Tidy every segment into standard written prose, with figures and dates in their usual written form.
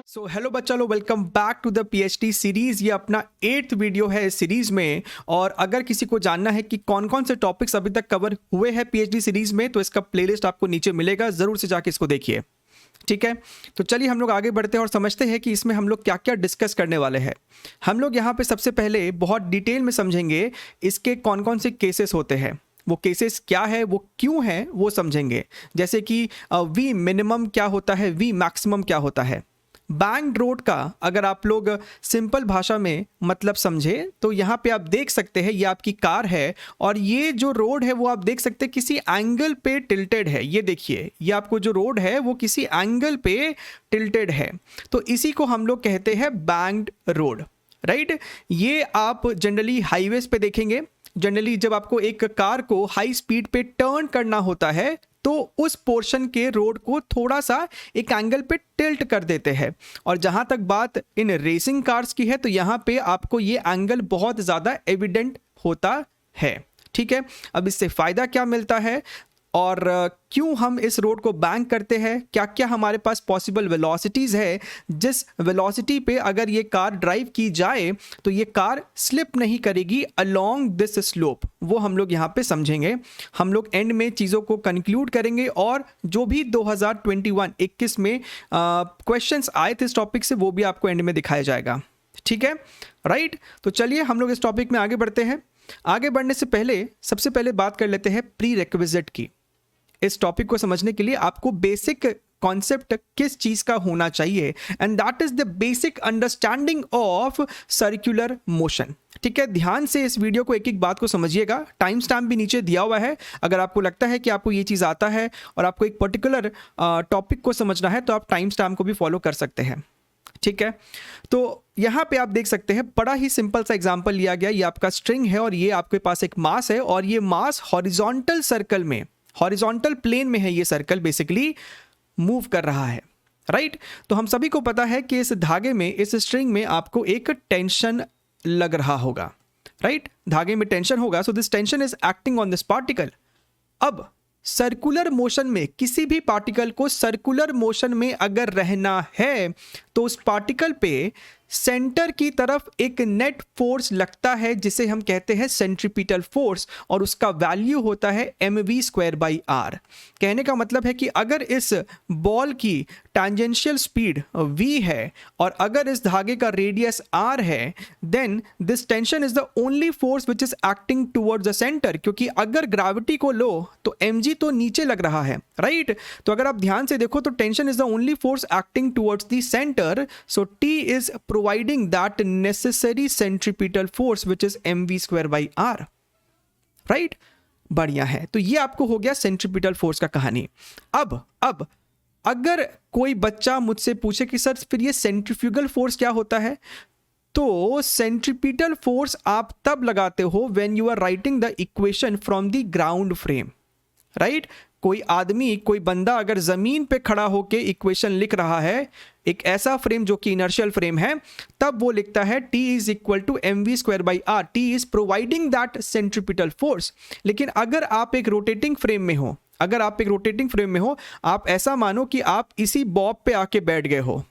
सो hello बच्चा लोग, welcome back to the PhD series. ये अपना 8th वीडियो है इस सीरीज़ में। और अगर किसी को जानना है कि कौन कौन से टॉपिक्स अभी तक कवर हुए हैं पीएचडी सीरीज़ में, तो इसका प्लेलिस्ट आपको नीचे मिलेगा, ज़रूर से जाके इसको देखिए। ठीक है, तो चलिए हम लोग आगे बढ़ते हैं और समझते हैं कि इसमें हम लोग क्या क्या डिस्कस करने वाले हैं। हम लोग यहाँ पे सबसे पहले बहुत डिटेल में समझेंगे इसके कौन कौन से केसेस होते हैं, वो केसेस क्या है, वो क्यों है, वो समझेंगे। जैसे कि वी मिनिमम क्या होता है, वी मैक्सिमम क्या होता है। बैंक्ड रोड का अगर आप लोग सिंपल भाषा में मतलब समझे तो यहाँ पे आप देख सकते हैं ये आपकी कार है और ये जो रोड है वो आप देख सकते हैं किसी एंगल पे टिल्टेड है। ये देखिए, ये आपको जो रोड है वो किसी एंगल पे टिल्टेड है, तो इसी को हम लोग कहते हैं बैंक्ड रोड, राइट। ये आप जनरली हाईवेज पे देखेंगे। जनरली जब आपको एक कार को हाई स्पीड पे टर्न करना होता है तो उस पोर्शन के रोड को थोड़ा सा एक एंगल पे टिल्ट कर देते हैं। और जहां तक बात इन रेसिंग कार्स की है तो यहां पे आपको ये एंगल बहुत ज़्यादा एविडेंट होता है। ठीक है, अब इससे फ़ायदा क्या मिलता है और क्यों हम इस रोड को बैंक करते हैं, क्या क्या हमारे पास पॉसिबल वेलोसिटीज़ है, जिस वेलोसिटी पे अगर ये कार ड्राइव की जाए तो ये कार स्लिप नहीं करेगी अलोंग दिस स्लोप, वो हम लोग यहाँ पे समझेंगे। हम लोग एंड में चीज़ों को कंक्लूड करेंगे और जो भी 2021 में क्वेश्चंस आए थे इस टॉपिक से वो भी आपको एंड में दिखाया जाएगा। ठीक है, राइट। तो चलिए हम लोग इस टॉपिक में आगे बढ़ते हैं। आगे बढ़ने से पहले सबसे पहले बात कर लेते हैं प्री रिक्विजिट की। इस टॉपिक को समझने के लिए आपको बेसिक कॉन्सेप्ट किस चीज का होना चाहिए, and that is the basic understanding of circular motion. ठीक है, ध्यान से इस वीडियो को एक एक बात को समझिएगा। टाइम स्टैम्प भी नीचे दिया हुआ है। अगर आपको लगता है कि आपको ये चीज़ आता है और आपको एक पर्टिकुलर टॉपिक को समझना है तो आप टाइम स्टैम्प को भी फॉलो कर सकते हैं। ठीक है, तो यहाँ पे आप देख सकते हैं बड़ा ही सिंपल सा एग्जांपल लिया गया। ये आपका स्ट्रिंग है और ये आपके पास एक मास है और ये मास हॉरिजॉन्टल सर्कल में, हॉरिजॉन्टल प्लेन में है, ये सर्कल बेसिकली मूव कर रहा है, राइट। तो हम सभी को पता है कि इस धागे में, इस स्ट्रिंग में आपको एक टेंशन लग रहा होगा, राइट। धागे में टेंशन होगा, so this tension is acting on this particle. अब सर्कुलर मोशन में किसी भी पार्टिकल को सर्कुलर मोशन में अगर रहना है तो उस पार्टिकल पे सेंटर की तरफ एक नेट फोर्स लगता है जिसे हम कहते हैं सेंट्रीपिटल फोर्स, और उसका वैल्यू होता है mv²/r। कहने का मतलब है कि अगर इस बॉल की टैंजेंशियल स्पीड v है और अगर इस धागे का रेडियस r है, then this tension is the only force which is acting towards the centre. क्योंकि अगर ग्रेविटी को लो तो mg तो नीचे लग रहा है, राइट। तो अगर आप ध्यान से देखो तो tension is the only force acting towards the centre, so t is providing that necessary centripetal force which is mv²/r, right। बढ़िया है, तो ये आपको हो गया सेंट्रीपिटल फोर्स का कहानी। अब अगर कोई बच्चा मुझसे पूछे कि सर फिर ये सेंट्रीफ्यूगल फोर्स क्या होता है, तो सेंट्रीपिटल फोर्स आप तब लगाते हो when you are writing the equation from the ground frame, right. कोई आदमी, कोई बंदा अगर जमीन पे खड़ा होकर इक्वेशन लिख रहा है, एक ऐसा फ्रेम जो कि इनर्शियल फ्रेम है, तब वो लिखता है T is equal to mv²/r। T is providing that centripetal force. लेकिन अगर आप एक रोटेटिंग फ्रेम में हो, आप ऐसा मानो कि आप इसी बॉब पे आके बैठ गए हो,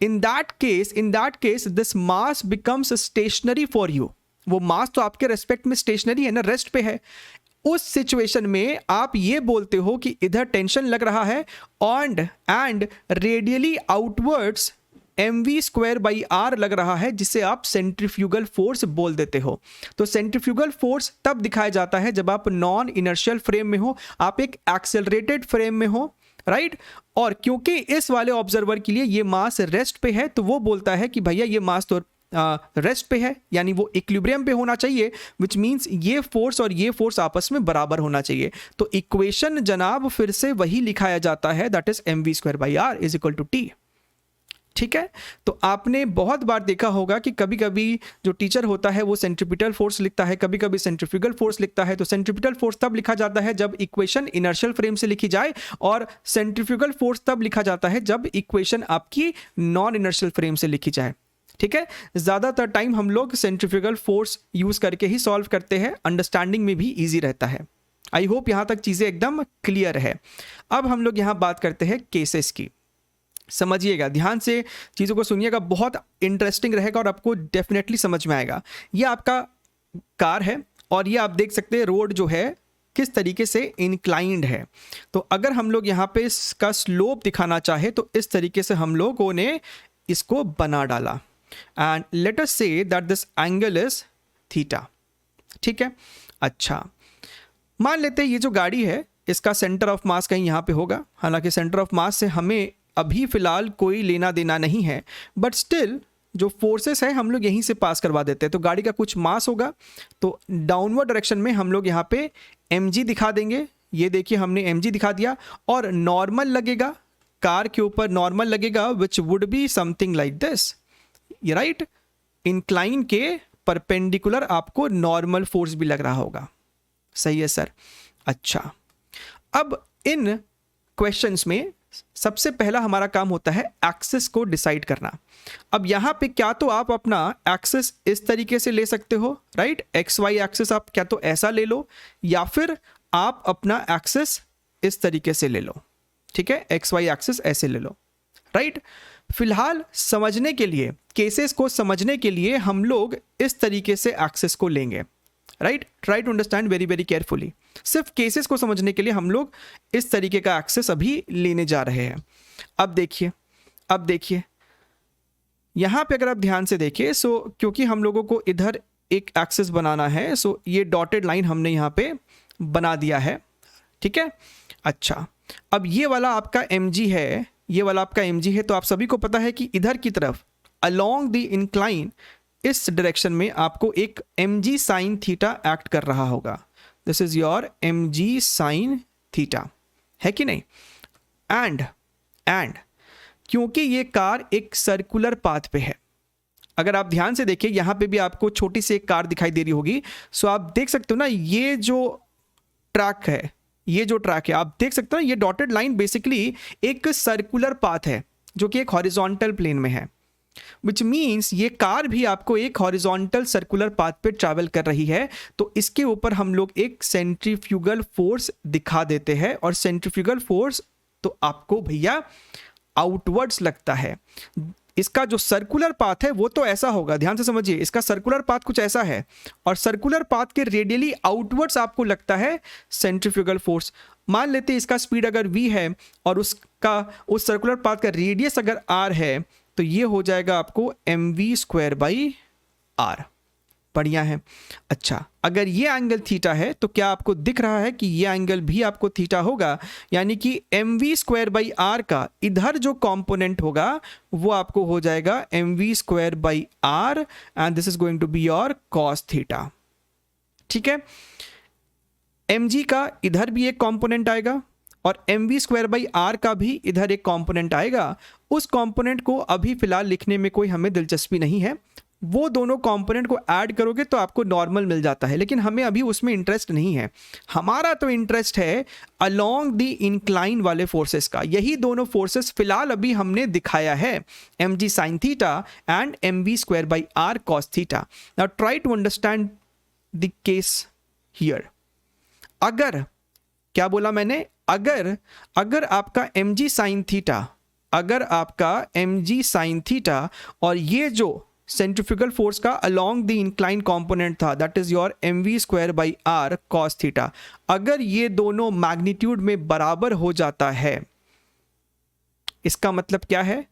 in that case this mass becomes stationary for you। वो मास तो आपके रेस्पेक्ट में स्टेशनरी है ना, रेस्ट पे है। उस सिचुएशन में आप ये बोलते हो कि इधर टेंशन लग रहा है एंड रेडियली आउटवर्ड्स mv²/r लग रहा है, जिसे आप सेंट्रीफ्यूगल फोर्स बोल देते हो। तो सेंट्रीफ्यूगल फोर्स तब दिखाया जाता है जब आप नॉन इनर्शियल फ्रेम में हो, आप एक एक्सेलरेटेड फ्रेम में हो, राइट। और क्योंकि इस वाले ऑब्जर्वर के लिए ये मास रेस्ट पे है तो वो बोलता है कि भैया ये मास तो रेस्ट पे है, यानी वो इक्विलिब्रियम पे होना चाहिए, विच मीन्स ये फोर्स और ये फोर्स आपस में बराबर होना चाहिए। तो इक्वेशन जनाब फिर से वही लिखाया जाता है, that is mv²/r is equal to t। ठीक है, तो आपने बहुत बार देखा होगा कि कभी कभी जो टीचर होता है वो सेंट्रीपिटल फोर्स लिखता है, कभी कभी सेंट्रीफ्यूगल फोर्स लिखता है। तो सेंट्रीपिटल फोर्स तब लिखा जाता है जब इक्वेशन इनर्शियल फ्रेम से लिखी जाए, और सेंट्रीफ्यूगल फोर्स तब लिखा जाता है जब इक्वेशन आपकी नॉन इनर्शियल फ्रेम से लिखी जाए। ठीक है, ज़्यादातर टाइम हम लोग सेंट्रीफ्यूगल फोर्स यूज़ करके ही सॉल्व करते हैं, अंडरस्टैंडिंग में भी ईजी रहता है। आई होप यहाँ तक चीज़ें एकदम क्लियर है। अब हम लोग यहाँ बात करते हैं केसेस की। समझिएगा, ध्यान से चीज़ों को सुनिएगा, बहुत इंटरेस्टिंग रहेगा और आपको डेफिनेटली समझ में आएगा। ये आपका कार है और ये आप देख सकते हैं रोड जो है किस तरीके से इंक्लाइंड है। तो अगर हम लोग यहाँ पे इसका स्लोप दिखाना चाहे तो इस तरीके से हम लोगों ने इसको बना डाला and let us say that this angle is theta. ठीक है, अच्छा मान लेते हैं ये जो गाड़ी है इसका सेंटर ऑफ मास कहीं यहाँ पे होगा। हालांकि सेंटर ऑफ मास से हमें अभी फ़िलहाल कोई लेना देना नहीं है, बट स्टिल जो फोर्सेस है हम लोग यहीं से पास करवा देते हैं। तो गाड़ी का कुछ मास होगा, तो डाउनवर्ड डायरेक्शन में हम लोग यहाँ पे mg दिखा देंगे। ये देखिए हमने mg दिखा दिया और नॉर्मल लगेगा कार के ऊपर, नॉर्मल लगेगा which would be something like this, ये राइट। इंक्लाइन के परपेंडिकुलर आपको नॉर्मल फोर्स भी लग रहा होगा। सही है सर। अच्छा, अब इन क्वेश्चंस में सबसे पहला हमारा काम होता है एक्सिस को डिसाइड करना। अब यहाँ पे क्या तो आप अपना एक्सिस इस तरीके से ले सकते हो, राइट, एक्स वाई एक्सिस आप क्या तो ऐसा ले लो, या फिर आप अपना एक्सिस इस तरीके से ले लो। ठीक है, एक्स वाई एक्सिस ऐसे ले लो, राइट। फिलहाल समझने के लिए, केसेस को समझने के लिए हम लोग इस तरीके से एक्सिस को लेंगे, right. Try to understand very very carefully. सिर्फ केसेस को समझने के लिए हम लोग इस तरीके का एक्सेस अभी लेने जा रहे हैं। अब देखिए यहाँ पे अगर आप ध्यान से देखिए, सो क्योंकि हम लोगों को इधर एक एक्सेस बनाना है, सो ये डॉटेड लाइन हमने यहाँ पे बना दिया है। ठीक है, अच्छा अब ये वाला आपका mg है, ये वाला आपका mg है। तो आप सभी को पता है कि इधर की तरफ अलोंग द इंक्लाइन इस डायरेक्शन में आपको एक mg साइन थीटा एक्ट कर रहा होगा। This is your mg sine theta, है कि नहीं। एंड क्योंकि ये कार एक सर्कुलर पाथ पे है, अगर आप ध्यान से देखिए यहाँ पे भी आपको छोटी सी एक कार दिखाई दे रही होगी। सो आप देख सकते हो ना, ये जो ट्रैक है, ये जो ट्रैक है आप देख सकते हो ना, ये डॉटेड लाइन बेसिकली एक सर्कुलर पाथ है जो कि एक हॉरिजॉन्टल प्लेन में है, विच मीन्स ये कार भी आपको एक हॉरिजॉन्टल सर्कुलर पाथ पे ट्रैवल कर रही है। तो इसके ऊपर हम लोग एक सेंट्रीफ्यूगल फोर्स दिखा देते हैं, और सेंट्रीफ्यूगल फोर्स तो आपको भैया आउटवर्ड्स लगता है। इसका जो सर्कुलर पाथ है वो तो ऐसा होगा, ध्यान से समझिए, इसका सर्कुलर पाथ कुछ ऐसा है और सर्कुलर पाथ के रेडियली आउटवर्ड्स आपको लगता है सेंट्रीफ्यूगल फोर्स। मान लेते हैं इसका स्पीड अगर v है और उसका उस सर्कुलर पाथ का रेडियस अगर r है, तो ये हो जाएगा आपको mv²/r। बढ़िया है। अच्छा, अगर ये एंगल थीटा है तो क्या आपको दिख रहा है कि ये एंगल भी आपको थीटा होगा, यानी कि mv²/r का इधर जो कंपोनेंट होगा वो आपको हो जाएगा mv²/r and this is going to be your cos theta. ठीक है, mg का इधर भी एक कंपोनेंट आएगा और mv²/r का भी इधर एक कंपोनेंट आएगा। उस कंपोनेंट को अभी फिलहाल लिखने में कोई हमें दिलचस्पी नहीं है, वो दोनों कंपोनेंट को ऐड करोगे तो आपको नॉर्मल मिल जाता है, लेकिन हमें अभी उसमें इंटरेस्ट नहीं है। हमारा तो इंटरेस्ट है अलोंग द इंक्लाइन वाले फोर्सेस का। यही दोनों फोर्सेस फिलहाल अभी हमने दिखाया है, mg sin theta and mv²/r cos theta. Now try to understand the case here. अगर, क्या बोला मैंने, अगर आपका mg sin थीटा, अगर आपका mg sin थीटा और ये जो सेंट्रीफ्यूगल फोर्स का अलोंग द इंक्लाइन कंपोनेंट था, that is your mv²/r cos theta, अगर ये दोनों मैग्नीट्यूड में बराबर हो जाता है, इसका मतलब क्या है,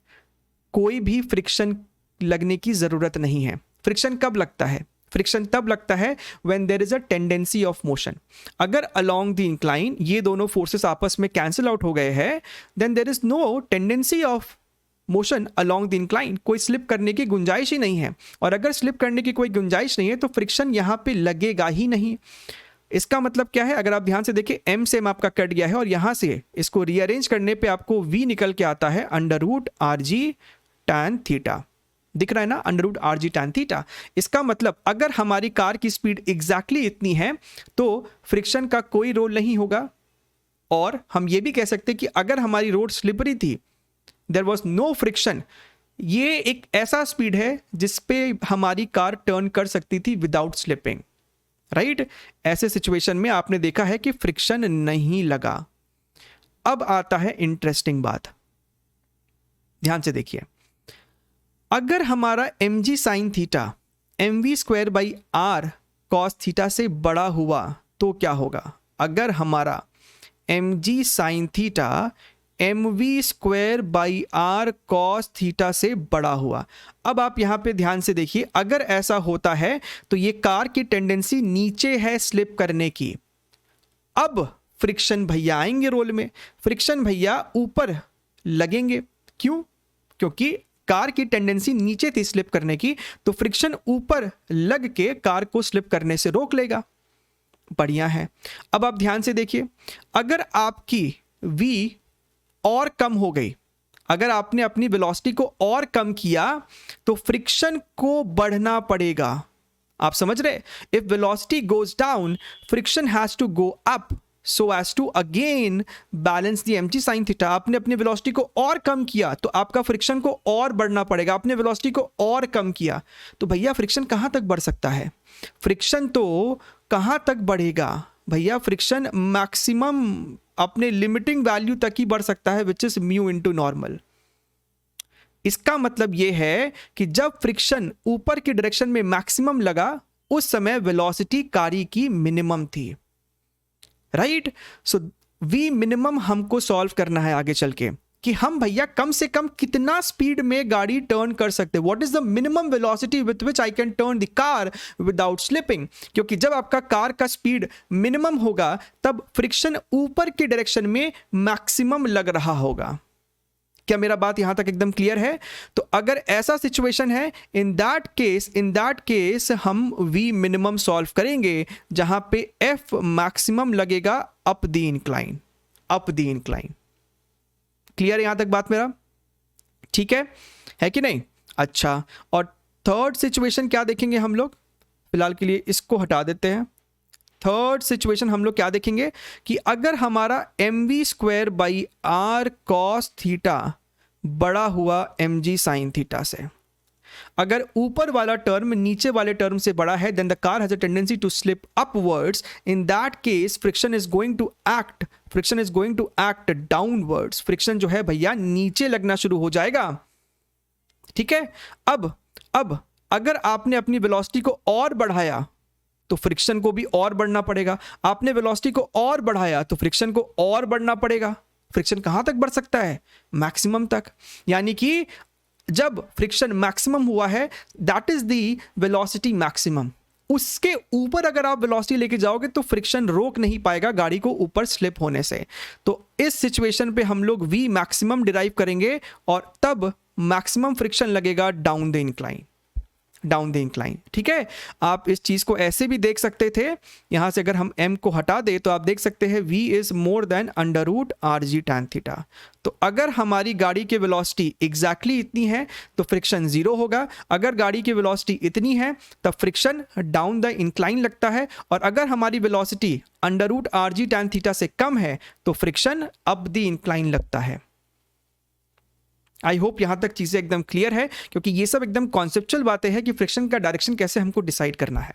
कोई भी फ्रिक्शन लगने की जरूरत नहीं है। फ्रिक्शन कब लगता है? फ्रिक्शन तब लगता है when there is a tendency of motion. अगर अलोंग द इंक्लाइन ये दोनों फोर्सेस आपस में कैंसिल आउट हो गए हैं, then there is no tendency of motion along the incline, कोई स्लिप करने की गुंजाइश ही नहीं है। और अगर स्लिप करने की कोई गुंजाइश नहीं है तो फ्रिक्शन यहाँ पे लगेगा ही नहीं। इसका मतलब क्या है, अगर आप ध्यान से देखिए m से m आपका कट गया है और यहाँ से इसको रीअरेंज करने पे आपको v निकल के आता है √rg tan थीटा। दिख रहा है ना, √rg tan थीटा। इसका मतलब अगर हमारी कार की स्पीड एग्जैक्टली इतनी है तो फ्रिक्शन का कोई रोल नहीं होगा। और हम ये भी कह सकते हैं कि अगर हमारी रोड स्लिपरी थी, देयर वॉज नो फ्रिक्शन, ये एक ऐसा स्पीड है जिस पे हमारी कार टर्न कर सकती थी विदाउट स्लिपिंग। राइट। ऐसे सिचुएशन में आपने देखा है कि फ्रिक्शन नहीं लगा। अब आता है इंटरेस्टिंग बात, ध्यान से देखिए। अगर हमारा mg sine theta mv square by R cos theta से बड़ा हुआ तो क्या होगा? अगर हमारा mg sine theta mv square by R cos theta से बड़ा हुआ। अब आप यहां पे ध्यान से देखिए, अगर ऐसा होता है तो ये कार की टेंडेंसी नीचे है स्लिप करने की। अब फ्रिक्शन भैया आएंगे रोल में, फ्रिक्शन भैया ऊपर लगेंगे। क्यों? क्योंकि कार की टेंडेंसी नीचे थी स्लिप करने की, तो फ्रिक्शन ऊपर लग के कार को स्लिप करने से रोक लेगा। बढ़िया है। अब आप ध्यान से देखिए, अगर आपकी v और कम हो गई, अगर आपने अपनी वेलोसिटी को और कम किया तो फ्रिक्शन को बढ़ना पड़ेगा। आप समझ रहे? If velocity goes down, friction has to go up so as to again balance the mg sin theta। आपने अपनी वेलोसिटी को और कम किया तो आपका फ्रिक्शन को और बढ़ना पड़ेगा। आपने वेलोसिटी को और कम किया तो भैया फ्रिक्शन कहां तक बढ़ सकता है? फ्रिक्शन तो कहां तक बढ़ेगा भैया? फ्रिक्शन मैक्सिमम अपने लिमिटिंग वैल्यू तक ही बढ़ सकता है, which is mu into normal. इसका मतलब यह है कि जब फ्रिक्शन ऊपर की डायरेक्शन में मैक्सिमम लगा, उस समय वेलोसिटी कारी की मिनिमम थी, राइट। सो वी मिनिमम हमको सॉल्व करना है आगे चल के कि हम भैया कम से कम कितना स्पीड में गाड़ी टर्न कर सकते हैं। What is the minimum velocity with which I can turn the car without slipping. क्योंकि जब आपका कार का स्पीड मिनिमम होगा तब फ्रिक्शन ऊपर की डायरेक्शन में मैक्सिमम लग रहा होगा। क्या मेरा बात यहां तक एकदम क्लियर है? तो अगर ऐसा सिचुएशन है, इन दैट केस हम v मिनिमम सॉल्व करेंगे जहां पे f मैक्सिमम लगेगा अप द इंक्लाइन, क्लियर यहां तक बात मेरा? ठीक है कि नहीं? अच्छा, और थर्ड सिचुएशन क्या देखेंगे हम लोग? फिलहाल के लिए इसको हटा देते हैं। थर्ड सिचुएशन हम लोग क्या देखेंगे कि अगर हमारा mv square by R cos theta बड़ा हुआ mg साइन थीटा से, अगर ऊपर वाला टर्म नीचे वाले टर्म से बड़ा है, then the car has a tendency to slip upwards. In that case friction is going to act downwards. Friction जो है भैया नीचे लगना शुरू हो जाएगा। ठीक है। अब अगर आपने अपनी वेलोसिटी को और बढ़ाया तो फ्रिक्शन को भी और बढ़ना पड़ेगा। आपने वेलोसिटी को और बढ़ाया तो फ्रिक्शन को और बढ़ना पड़ेगा। फ्रिक्शन कहां तक बढ़ सकता है? मैक्सिमम तक। यानी कि जब फ्रिक्शन मैक्सिमम हुआ है, that is the velocity maximum. उसके ऊपर अगर आप वेलोसिटी लेके जाओगे तो फ्रिक्शन रोक नहीं पाएगा गाड़ी को ऊपर स्लिप होने से। तो इस सिचुएशन पे हम लोग v मैक्सिमम डिराइव करेंगे और तब मैक्सिमम फ्रिक्शन लगेगा डाउन द इंक्लाइन। ठीक है। आप इस चीज को ऐसे भी देख सकते थे, यहां से अगर हम m को हटा दे तो आप देख सकते हैं v is more than under root rg tan theta. तो अगर हमारी गाड़ी की वेलोसिटी एग्जैक्टली इतनी है तो फ्रिक्शन जीरो होगा। अगर गाड़ी की वेलोसिटी इतनी है तब फ्रिक्शन डाउन द इंक्लाइन लगता है, और अगर हमारी velocity under root rg tan theta से कम है तो फ्रिक्शन अप द इंक्लाइन लगता है। आई होप यहां तक चीजें एकदम क्लियर है, क्योंकि ये सब एकदम कॉन्सेप्चुअल बातें हैं कि फ्रिक्शन का डायरेक्शन कैसे हमको डिसाइड करना है।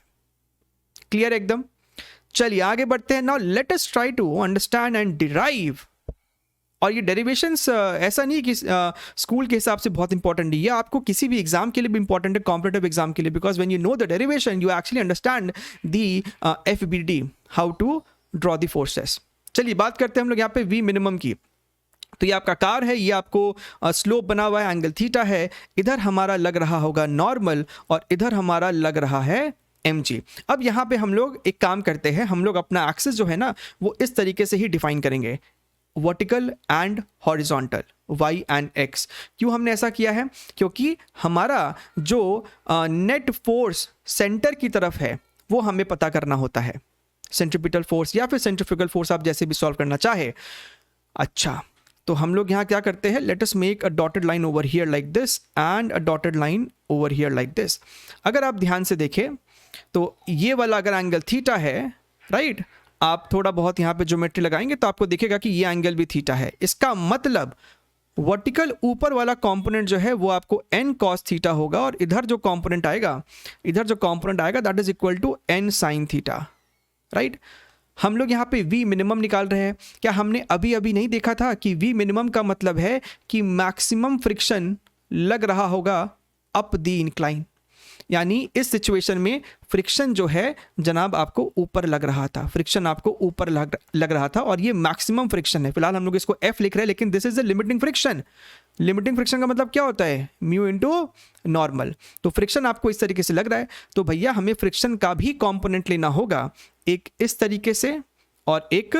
क्लियर एकदम? चलिए आगे बढ़ते हैं। Now let us try to understand and derive. और ये डेरिवेशंस ऐसा नहीं कि स्कूल के हिसाब से बहुत इंपॉर्टेंट है, ये आपको किसी भी एग्जाम के लिए भी इंपॉर्टेंट है, कॉम्पिटिटिव एग्जाम के लिए, because when you know the derivation you actually understand the FBD, how to draw the forces. चलिए बात करते हैं हम लोग यहाँ पे v मिनिमम की। तो ये आपका कार है, ये आपको स्लोप बना हुआ है, एंगल थीटा है, इधर हमारा लग रहा होगा नॉर्मल और इधर हमारा लग रहा है mg। अब यहाँ पे हम लोग एक काम करते हैं, हम लोग अपना एक्सिस जो है ना वो इस तरीके से ही डिफाइन करेंगे, vertical and horizontal, y and x। क्यों हमने ऐसा किया है? क्योंकि हमारा जो नेट फोर्स सेंटर की तरफ है वो हमें पता करना होता है, सेंट्रीपिटल फोर्स या फिर सेंट्रीफ्यूगल फोर्स, आप जैसे भी सॉल्व करना चाहे। अच्छा, तो हम लोग यहाँ क्या करते हैं, let us make a dotted line over here like this and a dotted line over here like this. अगर आप ध्यान से देखें तो ये वाला अगर एंगल थीटा है, राइट, आप थोड़ा बहुत यहाँ पे ज्योमेट्री लगाएंगे तो आपको दिखेगा कि ये एंगल भी थीटा है। इसका मतलब वर्टिकल ऊपर वाला कंपोनेंट जो है वो आपको n cos थीटा होगा, और इधर जो कंपोनेंट आएगा that is equal to n sin theta, right. हम लोग यहाँ पे v मिनिमम निकाल रहे हैं। क्या हमने अभी अभी नहीं देखा था कि v मिनिमम का मतलब है कि मैक्सिमम फ्रिक्शन लग रहा होगा अप द इंक्लाइन, यानी इस सिचुएशन में फ्रिक्शन जो है जनाब आपको ऊपर लग रहा था, फ्रिक्शन आपको ऊपर लग रहा था, और ये मैक्सिमम फ्रिक्शन है। फिलहाल हम लोग इसको f लिख रहे हैं, लेकिन this is the limiting friction. Limiting friction का मतलब क्या होता है? Mu into normal. तो फ्रिक्शन आपको इस तरीके से लग रहा है, तो भैया हमें फ्रिक्शन का भी कंपोनेंट लेना होगा, एक इस तरीके से और एक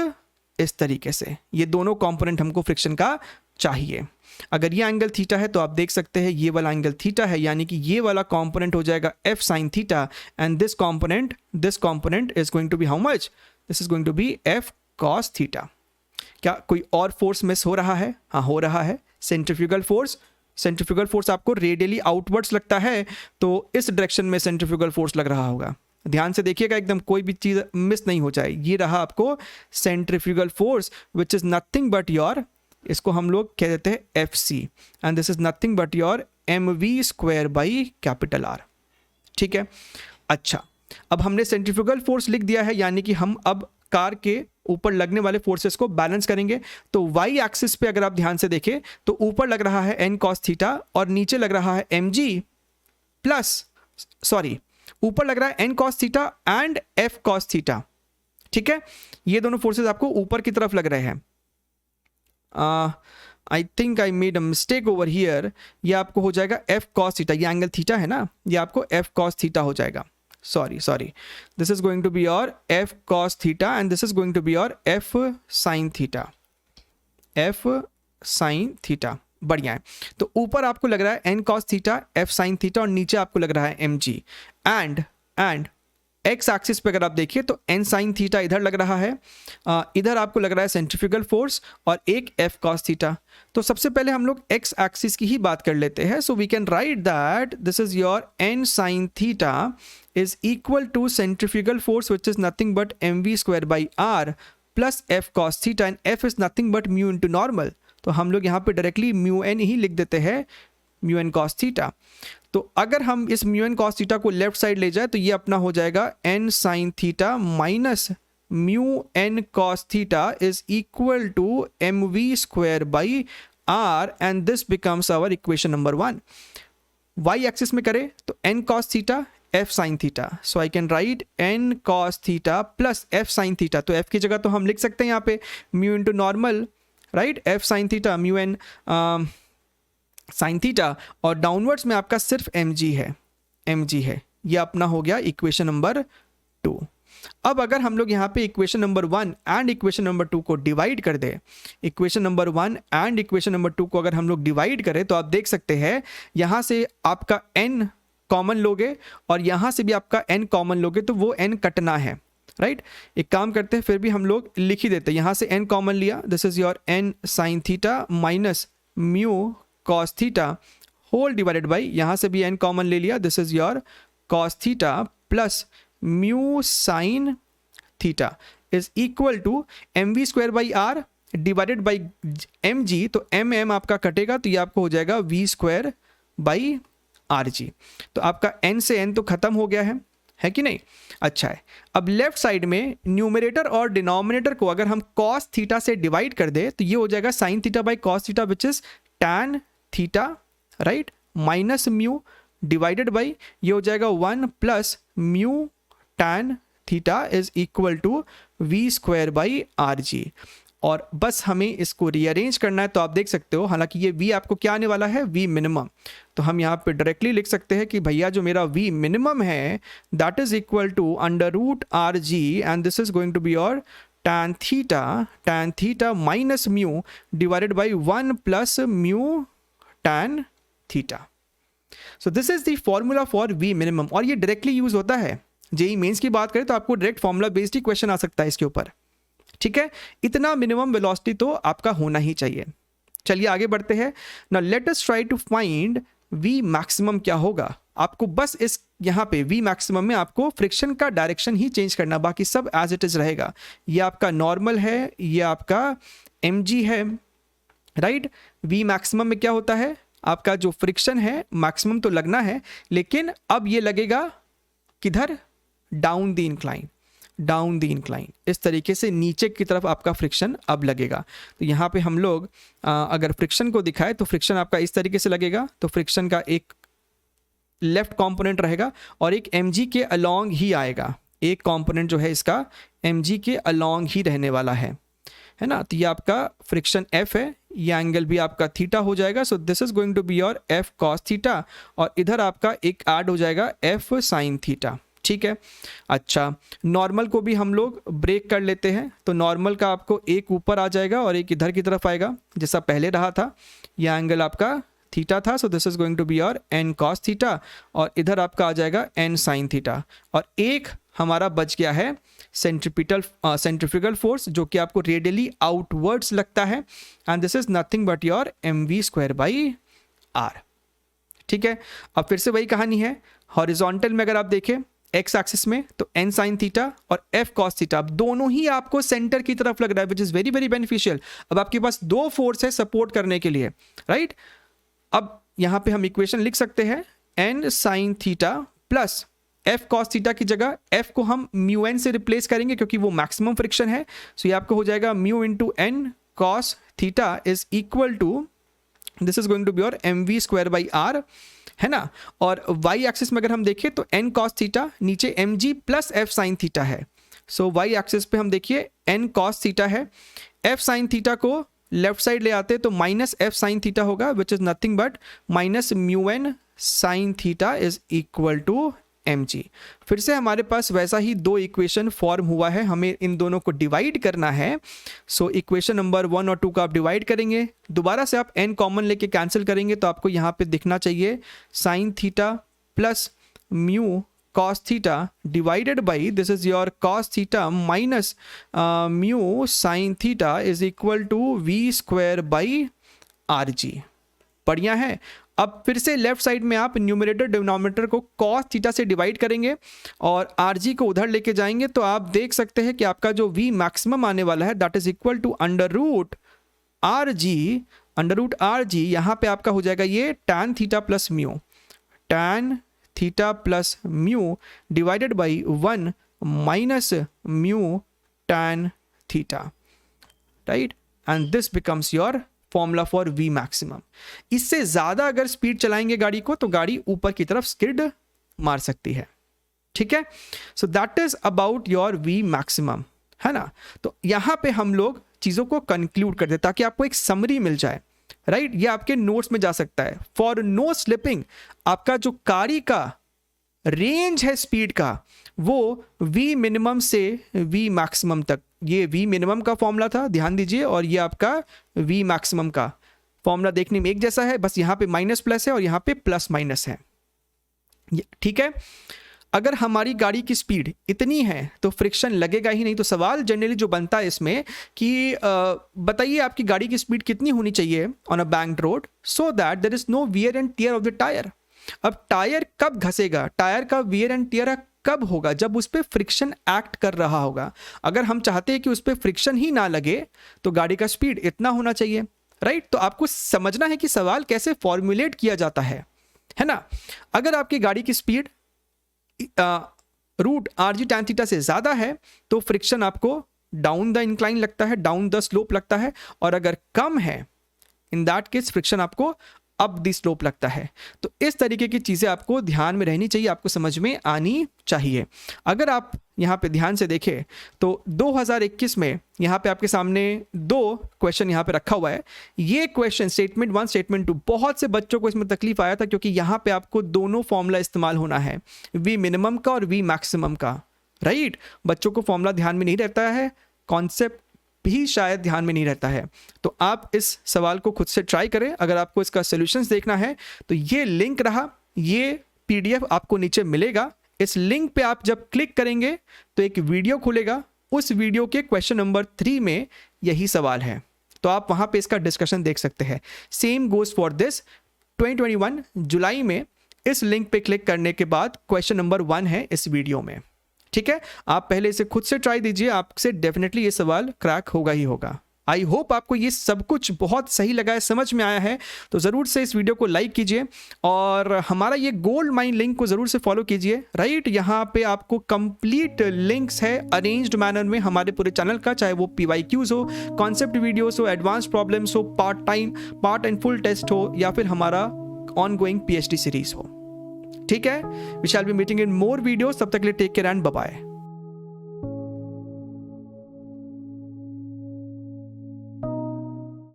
इस तरीके से। ये दोनों कंपोनेंट हमको फ्रिक्शन का चाहिए। अगर ये एंगल थीटा है तो आप देख सकते हैं ये वाला एंगल थीटा है, यानी कि ये वाला कंपोनेंट हो जाएगा f sin theta, and this component is going to be how much? This is going to be f cos theta. क्या कोई और फोर्स मिस हो रहा है? हाँ, हो रहा है, सेंट्रीफ्यूगल फोर्स। सेंट्रीफ्यूगल फोर्स आपको रेडियली आउटवर्ड्स लगता है, तो इस डायरेक्शन में सेंट्रीफ्यूगल फोर्स लग रहा होगा। ध्यान से देखिएगा, एकदम कोई भी चीज़ मिस नहीं हो जाए। ये रहा आपको centrifugal force which is nothing but your, इसको हम लोग कह देते हैं FC, and this is nothing but your mv square by capital R। ठीक है, अच्छा, अब हमने सेंट्रीफ्यूगल फोर्स लिख दिया है, यानी कि हम अब कार के ऊपर लगने वाले फोर्सेस को बैलेंस करेंगे। तो y एक्सिस पे अगर आप ध्यान से देखें तो ऊपर लग रहा है n cos थीटा और नीचे लग रहा है ऊपर लग रहा है n cos theta and f cos theta. ठीक है, ये दोनों फोर्सेस आपको ऊपर की तरफ लग रहे हैं। I think I made a mistake over here. ये आपको हो जाएगा f cos थीटा, ये एंगल थीटा है ना, ये आपको f cos थीटा हो जाएगा। Sorry, this is going to be your f cos theta and this is going to be your f sin theta, f sin theta. बढ़िया है। तो ऊपर आपको लग रहा है n cos theta, f sin theta, और नीचे आपको लग रहा है mg। एंड एक्स एक्सिस पे अगर आप देखिए तो n sin थीटा इधर लग रहा है, इधर आपको लग रहा है सेंट्रीफ्यूगल फोर्स और एक f cos थीटा। तो सबसे पहले हम लोग x एक्सिस की ही बात कर लेते हैं। So we can write that this is your n sin theta is equal to centrifugal force which is nothing but mv square by r plus f cos theta, and f is nothing but mu into normal. तो हम लोग यहाँ पे directly mu n ही लिख देते हैं, mu n cos theta. तो अगर हम इस म्यू n cos थीटा को लेफ्ट साइड ले जाए तो ये अपना हो जाएगा n sin theta minus mu n cos theta is equal to mv square by r, and this becomes our equation number 1। y axis में करें तो n cos theta f sin theta, so I can write n cos theta plus f sin theta. तो f की जगह तो हम लिख सकते हैं यहाँ पे mu into normal, right, f sin theta mu n sine theta, और डाउनवर्ड्स में आपका सिर्फ mg है। ये अपना हो गया इक्वेशन नंबर 2। अब अगर हम लोग यहाँ पे equation number 1 and equation number 2 को डिवाइड कर दे, equation number 1 and equation number 2 को अगर हम लोग डिवाइड करें तो आप देख सकते हैं यहाँ से आपका n कॉमन लोगे और यहाँ से भी आपका n कॉमन लोगे तो वो n कटना है, राइट। एक काम करते हैं, फिर भी हम लोग लिख ही देते हैं। यहाँ से n कॉमन लिया, this is your n sine theta minus mu cos theta whole divided by, यहाँ से भी n कॉमन ले लिया, this is your cos theta plus mu sine theta is equal to mv square by r divided by mg। तो mm आपका कटेगा तो ये आपको हो जाएगा v स्क्वायर बाई rg। तो आपका n से n तो खत्म हो गया है कि नहीं? अच्छा है। अब लेफ्ट साइड में न्यूमरेटर और डिनोमिनेटर को अगर हम cos थीटा से डिवाइड कर दे तो ये हो जाएगा sin theta by cos theta which is tan theta, right, minus mu divided by ये हो जाएगा 1 plus mu tan theta is equal to v square by rg। और बस हमें इसको रीअरेंज करना है। तो आप देख सकते हो, हालांकि ये v आपको क्या आने वाला है, v मिनिमम। तो हम यहाँ पे डायरेक्टली लिख सकते हैं कि भैया जो मेरा v मिनिमम है that is equal to under root rg, and this is going to be your tan theta minus mu divided by 1 plus mu tan theta. So this is the formula for v minimum, और ये directly use होता है। JEE mains की बात करें तो आपको direct formula based ही question आ सकता है इसके ऊपर। ठीक है, इतना मिनिमम वेलोसिटी तो आपका होना ही चाहिए। चलिए आगे बढ़ते हैं। Now let us try to find v maximum क्या होगा। आपको बस इस यहाँ पे v मैक्सिमम में आपको फ्रिक्शन का डायरेक्शन ही चेंज करना, बाकी सब एज इट इज रहेगा। ये आपका नॉर्मल है, ये आपका mg है, राइट। वी मैक्सिमम में क्या होता है, आपका जो फ्रिक्शन है मैक्सिमम तो लगना है, लेकिन अब ये लगेगा किधर, down the incline, down the incline, इस तरीके से नीचे की तरफ आपका फ्रिक्शन अब लगेगा। तो यहाँ पे हम लोग अगर फ्रिक्शन को दिखाए तो फ्रिक्शन आपका इस तरीके से लगेगा। तो फ्रिक्शन का एक लेफ्ट कंपोनेंट रहेगा और एक mg के अलोंग ही आएगा, एक कंपोनेंट जो है इसका mg के अलोंग ही रहने वाला है ना। तो ये आपका फ्रिक्शन f है, ये एंगल भी आपका थीटा हो जाएगा। So this is going to be your f cos theta, और इधर आपका एक ऐड हो जाएगा f sin थीटा, ठीक है। अच्छा, नॉर्मल को भी हम लोग ब्रेक कर लेते हैं। तो नॉर्मल का आपको एक ऊपर आ जाएगा और एक इधर की तरफ आएगा, जैसा पहले रहा था। यह एंगल आपका थीटा था, so this is going to be your n cos theta, और इधर आपका आ जाएगा n sin थीटा। और एक हमारा बच गया है सेंट्रीफ्यूगल फोर्स, जो कि आपको रेडियली आउटवर्ड्स लगता है, and this is nothing but your mv²/r, ठीक है। अब फिर से वही कहानी है, हॉरिजॉन्टल में अगर आप देखें एक्स एक्सिस में तो n sin थीटा और f cos थीटा दोनों ही आपको सेंटर की तरफ लग रहा है, which is very very beneficial. अब आपके पास दो फोर्स है सपोर्ट करने के लिए, राइट। अब यहां पे हम इक्वेशन लिख सकते हैं n sin theta plus f cos theta की जगह f को हम म्यू n से रिप्लेस करेंगे क्योंकि वो मैक्सिमम फ्रिक्शन है। सो ये आपको हो जाएगा mu into n cos theta is equal to, this is going to be your mv²/r, है ना। और y एक्सिस में अगर हम देखें तो n cos थीटा नीचे mg plus f sin theta है। सो y एक्सिस पे हम देखिए n cos थीटा है, f sin थीटा को लेफ्ट साइड ले आते तो माइनस f sin थीटा होगा, which is nothing but minus mu n sin theta is equal to mg। फिर से हमारे पास वैसा ही दो इक्वेशन फॉर्म हुआ है, हमें इन दोनों को डिवाइड करना है। सो इक्वेशन नंबर 1 और 2 का आप डिवाइड करेंगे, दोबारा से आप n कॉमन लेके कैंसिल करेंगे तो आपको यहाँ पे दिखना चाहिए sin theta plus mu cos theta divided by this is your cos theta minus mu sin theta is equal to v²/rg। बढ़िया है। अब फिर से लेफ्ट साइड में आप न्यूमरेटर डिनोमिनेटर को cos थीटा से डिवाइड करेंगे और rg को उधर लेके जाएंगे, तो आप देख सकते हैं कि आपका जो v मैक्सिमम आने वाला है that is equal to √rg। यहाँ पे आपका हो जाएगा ये tan theta plus mu, tan theta plus mu divided by 1 minus mu tan theta, right. And this becomes your formula for v maximum. इससे ज्यादा अगर स्पीड चलाएंगे गाड़ी को तो गाड़ी ऊपर की तरफ स्किड मार सकती है, ठीक है। So that is about your v maximum, है ना। तो यहां पे हम लोग चीजों को कंक्लूड कर दे ताकि आपको एक समरी मिल जाए, राइट। ये आपके नोट्स में जा सकता है। फॉर नो स्लिपिंग आपका जो गाड़ी का रेंज है स्पीड का वो v मिनिमम से v मैक्सिमम तक, ये v मिनिमम का फॉर्मूला था, ध्यान दीजिए, और ये आपका v मैक्सिमम का फॉर्मूला देखने में एक जैसा है, बस यहाँ पे माइनस प्लस है और यहाँ पे प्लस माइनस है, ठीक है। अगर हमारी गाड़ी की स्पीड इतनी है तो फ्रिक्शन लगेगा ही नहीं। तो सवाल जनरली जो बनता है इसमें कि बताइए आपकी गाड़ी की स्पीड कितनी होनी चाहिए on a banked road so that there is no wear and tear of the tyre. अब टायर कब घसेगा, टायर का वियर एंड टियर कब होगा, जब उस पर फ्रिक्शन एक्ट कर रहा होगा। अगर हम चाहते हैं कि उस पर फ्रिक्शन ही ना लगे तो गाड़ी का स्पीड इतना होना चाहिए, राइट। तो आपको समझना है कि सवाल कैसे फॉर्मुलेट किया जाता है ना। अगर आपकी गाड़ी की स्पीड √rg tan थीटा से ज्यादा है तो फ्रिक्शन आपको डाउन द इंक्लाइन लगता है, डाउन द स्लोप लगता है, और अगर कम है इन दैट केस फ्रिक्शन आपको अप द स्लोप लगता है। तो इस तरीके की चीजें आपको ध्यान में रहनी चाहिए, आपको समझ में आनी चाहिए। अगर आप यहाँ पे ध्यान से देखें तो 2021 में यहाँ पे आपके सामने दो क्वेश्चन यहाँ पे रखा हुआ है। ये क्वेश्चन स्टेटमेंट 1 स्टेटमेंट 2 बहुत से बच्चों को इसमें तकलीफ आया था क्योंकि यहाँ पे आपको दोनों फॉर्मूला इस्तेमाल होना है, v मिनिमम का और v मैक्सिमम का, राइट। बच्चों को फॉर्मूला ध्यान में नहीं रहता है, कॉन्सेप्ट भी शायद ध्यान में नहीं रहता है। तो आप इस सवाल को खुद से ट्राई करें। अगर आपको इसका सॉल्यूशंस देखना है तो ये लिंक रहा, ये पीडीएफ आपको नीचे मिलेगा। इस लिंक पे आप जब क्लिक करेंगे तो एक वीडियो खुलेगा, उस वीडियो के क्वेश्चन नंबर 3 में यही सवाल है, तो आप वहां पे इसका डिस्कशन देख सकते हैं। सेम गोज फॉर दिस 2021 जुलाई में इस लिंक पे क्लिक करने के बाद क्वेश्चन नंबर 1 है इस वीडियो में, ठीक है। आप पहले इसे खुद से ट्राई दीजिए, आपसे डेफिनेटली ये सवाल क्रैक होगा ही होगा। आई होप आपको ये सब कुछ बहुत सही लगा है, समझ में आया है। तो ज़रूर से इस वीडियो को लाइक कीजिए और हमारा ये गोल्ड माइन लिंक को ज़रूर से फॉलो कीजिए। राइट, यहाँ पे आपको कंप्लीट लिंक्स है अरेंज्ड मैनर में हमारे पूरे चैनल का, चाहे वो PYQs हो, कॉन्सेप्ट वीडियोस हो, एडवांस प्रॉब्लम्स हो, पार्ट एंड फुल टेस्ट हो, या फिर हमारा ऑनगोइंग PhD सीरीज हो। ठीक है, we shall be meeting in more videos. तब तक के लिए take care and bye bye.